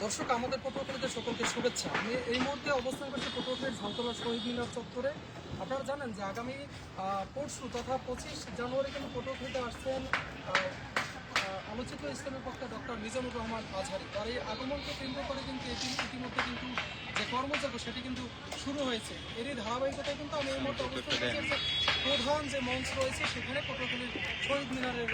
দর্শক, আমাদের পটুয়াখালীতে সকলকে শুভেচ্ছা। আমি এই মুহূর্তে অবস্থান করছি পটুয়াখালীর ঝালতলা শহীদ মিনার চত্বরে। আপনারা জানেন যে আগামী পরশু তথা 25 জানুয়ারি কিন্তু পটুয়াখালীতে আসছেন আলোচিত ইসলামের পক্ষে ডক্টর মিজানুর রহমান আজহারি। তার এই আগমনকে কেন্দ্র করে কিন্তু ইতিমধ্যে কিন্তু যে কর্মযজ্ঞ সেটি কিন্তু শুরু হয়েছে। এরই ধারাবাহিকতায় কিন্তু আমি এই মুহূর্তে অবস্থান করছি যে প্রধান যে মঞ্চ রয়েছে সেখানে পটুয়াখালীর শহীদ মিনারের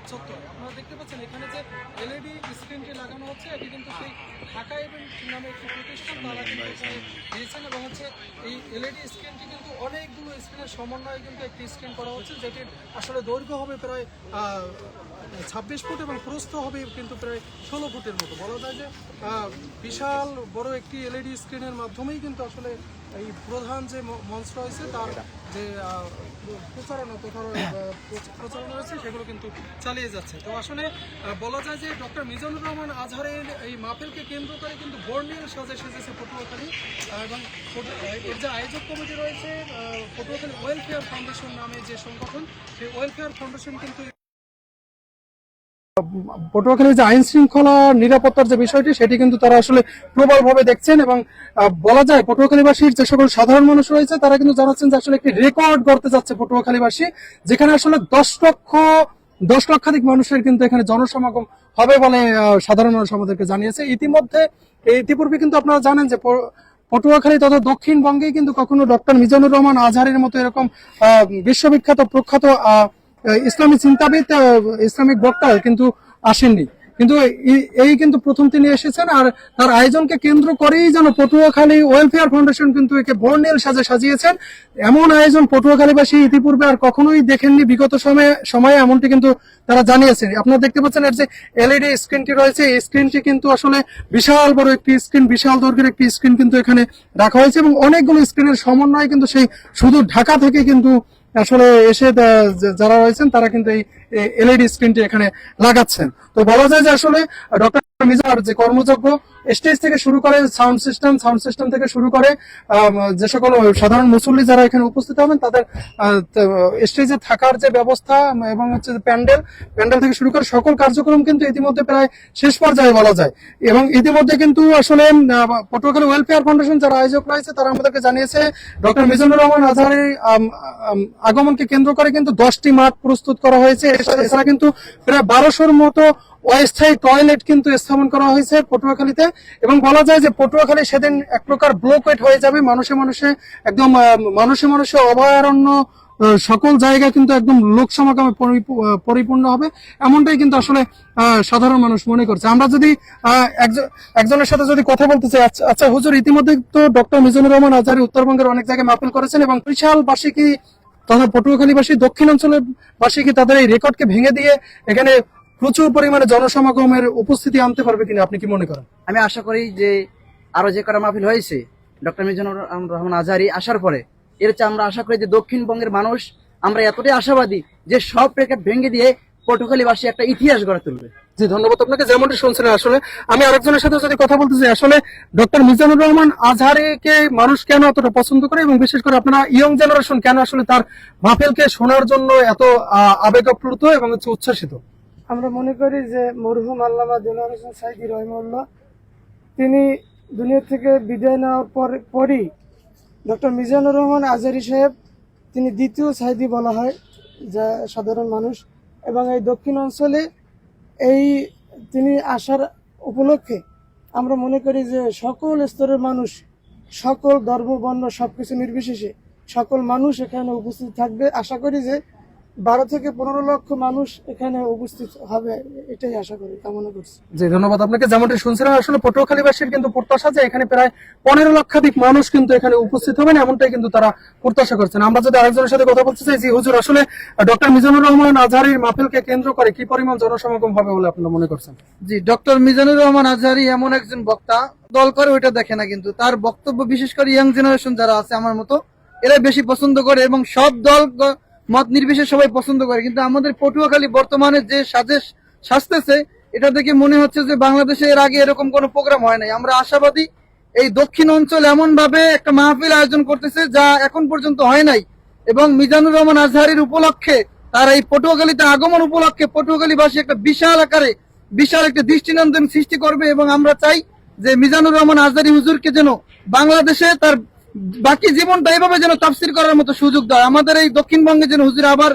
চত্বরে। আপনারা দেখতে পাচ্ছেন এখানে যে এলইডি স্ক্রিনটি লাগানো হচ্ছে, এটি কিন্তু সেই ঢাকা ইভেন্ট নামে একটি প্রতিষ্ঠান তারা কিন্তু এখানে দিয়েছেন, এবং হচ্ছে এই এলইডি স্ক্রিনটি কিন্তু অনেকগুলো স্ক্রিনের সমন্বয়ে কিন্তু একটি স্ক্রিন করা হচ্ছে, যেটির আসলে দৈর্ঘ্য হবে প্রায় 26 ফুট এবং প্রস্থ হবে কিন্তু প্রায় 16 ফুটের মতো। বলা যায় যে বিশাল বড় একটি এলইডি স্ক্রিনের মাধ্যমেই কিন্তু আসলে এই প্রধান যে মঞ্চ রয়েছে তার যে প্রচারণা রয়েছে সেগুলো কিন্তু চালিয়ে যাচ্ছে। তো আসলে বলা যায় যে ডক্টর মিজানুর রহমান আজহারের এই মাহফিলকে কেন্দ্র করে কিন্তু বর্ণিল সাজে সেজেছে পটুয়াখালী, এবং এর যে আয়োজক কমিটি রয়েছে পটুয়াখালী ওয়েলফেয়ার ফাউন্ডেশন নামে যে সংগঠন, সেই ওয়েলফেয়ার ফাউন্ডেশন কিন্তু পটুয়াখালীর যে আইন শৃঙ্খলা নিরাপত্তার যে বিষয়টি সেটি কিন্তু তারা আসলে প্রবলভাবে দেখছেন, এবং বলা যায় পটুয়াখালীবাসীর যে সকল সাধারণ মানুষ রয়েছে তারা কিন্তু জানাচ্ছেন যে আসলে একটি রেকর্ড করতে যাচ্ছে পটুয়াখালীবাসী, যেখানে আসলে 10 লক্ষাধিক মানুষের কিন্তু এখানে জনসমাগম হবে বলে সাধারণ মানুষ আমাদেরকে জানিয়েছে। ইতিপূর্বে কিন্তু আপনারা জানেন যে পটুয়াখালী তথা দক্ষিণবঙ্গে কিন্তু কখনো ডক্টর মিজানুর রহমান আজহারের মতো এরকম বিশ্ববিখ্যাত প্রখ্যাত ইসলামী চিন্তাবিদ ইসলামিক বক্তা কিন্তু আসেননি, কিন্তু এই কিন্তু প্রথম তিনি এসেছেন। আর তার আয়োজনকে কেন্দ্র করেই যেন পটুয়াখালী ওয়েলফেয়ার ফাউন্ডেশন কিন্তু একে বর্ণিল সাজে সাজিয়েছেন। এমন আয়োজন পটুয়াখালীবাসী ইতিপূর্বে আর কখনোই দেখেননি, বিগত সময়ে এমনটি কিন্তু তারা জানিয়েছেন। আপনারা দেখতে পাচ্ছেন এর যে এলইডি স্ক্রিনটি রয়েছে, এই স্ক্রিনটি কিন্তু আসলে বিশাল বড় একটি স্ক্রিন, বিশাল দৈর্ঘ্যের একটি স্ক্রিন কিন্তু এখানে রাখা হয়েছে, এবং অনেকগুলো স্ক্রিনের সমন্বয় কিন্তু সেই শুধু ঢাকা থেকে কিন্তু আসলে এসে যারা রয়েছেন তারা কিন্তু এই এলইডি স্ক্রিনটি এখানে লাগাচ্ছেন। তো বলা যায় যে আসলে ডক্টর মিজার যে কর্মযজ্ঞ স্টেজ থেকে শুরু করে সাউন্ড সিস্টেম থেকে শুরু করে যে সকল সাধারণ মুসল্লি যারা এখানে উপস্থিত হবেন তাদের স্টেজে থাকার যে ব্যবস্থা এবং হচ্ছে প্যান্ডেল থেকে শুরু করে সকল কার্যক্রম কিন্তু ইতিমধ্যে প্রায় শেষ পর্যায়ে বলা যায়। এবং ইতিমধ্যে কিন্তু আসলে পটুয়াখালী ওয়েলফেয়ার ফাউন্ডেশন যারা আয়োজক রয়েছে তারা আমাদেরকে জানিয়েছে ডক্টর মিজানুর রহমান আজহারের আগমনকে কেন্দ্র করে কিন্তু 10টি মাঠ প্রস্তুত করা হয়েছে। এছাড়া কিন্তু প্রায় 1200-র মতো অস্থায়ী টয়লেট কিন্তু স্থাপন করা হয়েছে পটুয়াখালীতে, এবং বলা যায় যে পটুয়াখালী সেদিন এক প্রকার ব্লকেট হয়ে যাবে, মানুষে অভয়ারণ্য সকল জায়গা কিন্তু একদম লোক সমাগমে পরিপূর্ণ হবে, এমনটাই কিন্তু আসলে সাধারণ মানুষ মনে করছে। আমরা যদি একজনের সাথে যদি কথা বলতে চাই, আচ্ছা হুজুর, ইতিমধ্যে তো ডক্টর মিজানুর রহমান আজহারি উত্তরবঙ্গের অনেক জায়গায় মাহফিল করেছেন, এবং বরিশালবাসী কি তথা পটুয়াখালীবাসী দক্ষিণাঞ্চলের বাসী কি তাদের এই রেকর্ডকে ভেঙে দিয়ে এখানে প্রচুর পরিমাণে জনসমাগমের উপস্থিতি আনতে পারবে কিনা, আপনি কি মনে করেন? আমি আশা করি যে আরো যে কটা মাহফিল হয়েছে ডক্টর মিজানুর রহমান আজহারি আসার পরে এর চেয়ে আমরা আশা করি যে দক্ষিণবঙ্গের মানুষ আমরা এতটাই আশাবাদী যে সব রেকর্ড ভেঙে দিয়ে পটুয়াখালীবাসী একটা ইতিহাস গড়ে তুলবে। জি, ধন্যবাদ আপনাকে। যেমনটি শুনছিলেন, আসলে আমি আরেকজনের সাথে যদি কথা বলতে চাই, আসলে ডক্টর মিজানুর রহমান আজহারিকে মানুষ কেন এতটা পছন্দ করে, এবং বিশেষ করে আপনারা ইয়ং জেনারেশন কেন আসলে তার মাহফিলকে শোনার জন্য এত আবেগপ্লুত এবং উচ্ছ্বাসিত? আমরা মনে করি যে মরহুম আল্লামা দেলোয়ার হোসেন সাইদী রহিমাহুল্লাহ তিনি দুনিয়া থেকে বিদায় নেওয়ার পরই ডক্টর মিজানুর রহমান আজহারি সাহেব তিনি দ্বিতীয় সাইদী বলা হয় যা সাধারণ মানুষ, এবং এই দক্ষিণ অঞ্চলে তিনি আসার উপলক্ষে আমরা মনে করি যে সকল স্তরের মানুষ, সকল ধর্ম বর্ণ সবকিছু নির্বিশেষে সকল মানুষ এখানে উপস্থিত থাকবে। আশা করি যে 12 থেকে 15 লক্ষ মানুষ এখানে উপস্থিত হবে, এটাই আশা করি, কামনা করছি। জি, ধন্যবাদ আপনাকে। যেমনটি শুনছিলাম, আসলে পটুয়াখালীবাসীর কিন্তু প্রত্যাশা যে এখানে প্রায় 15 লক্ষাধিক মানুষ কিন্তু এখানে উপস্থিত হবেন, এমনটাই কিন্তু তারা প্রত্যাশা করছেন। আমরা যদি আরেকজনের সাথে কথা বলতে চাই, জি হুজুর, আসলে ডক্টর মিজানুর রহমান আজহারির মাহফিলকে কেন্দ্র করে কি পরিমাণ জনসমাগম হবে বলে আপনারা মনে করছেন? জি, ডক্টর মিজানুর রহমান আজহারি এমন একজন বক্তা, দল করে ওইটা দেখে না, কিন্তু তার বক্তব্য বিশেষ করে ইয়াং জেনারেশন যারা আছে আমার মতো এরা বেশি পছন্দ করে, এবং সব দল মত নির্বিশেষে সবাই পছন্দ করে। কিন্তু আমাদের পটুয়াখালী বর্তমানে যে সাজতেছে এটা দেখে মনে হচ্ছে যে বাংলাদেশে এর আগে এরকম কোনো প্রোগ্রাম হয় নাই। আমরা আশাবাদী এই দক্ষিণ অঞ্চল এমন ভাবে একটা মাহফিল আয়োজন করতেছে যা এখন পর্যন্ত হয় নাই, এবং মিজানুর রহমান আজহারির উপলক্ষে তার এই পটুয়াখালীতে আগমন উপলক্ষে পটুয়াখালীবাসী একটা বিশাল আকারে বিশাল একটা দৃষ্টিনন্দন সৃষ্টি করবে। এবং আমরা চাই যে মিজানুর রহমান আজহারী হুজুরকে যেন বাংলাদেশে তার বাকি জীবনটা এইভাবে যেন তাফসীর করার মতো সুযোগ দেয়। আমাদের এই দক্ষিণবঙ্গে যেন হুজুর আবার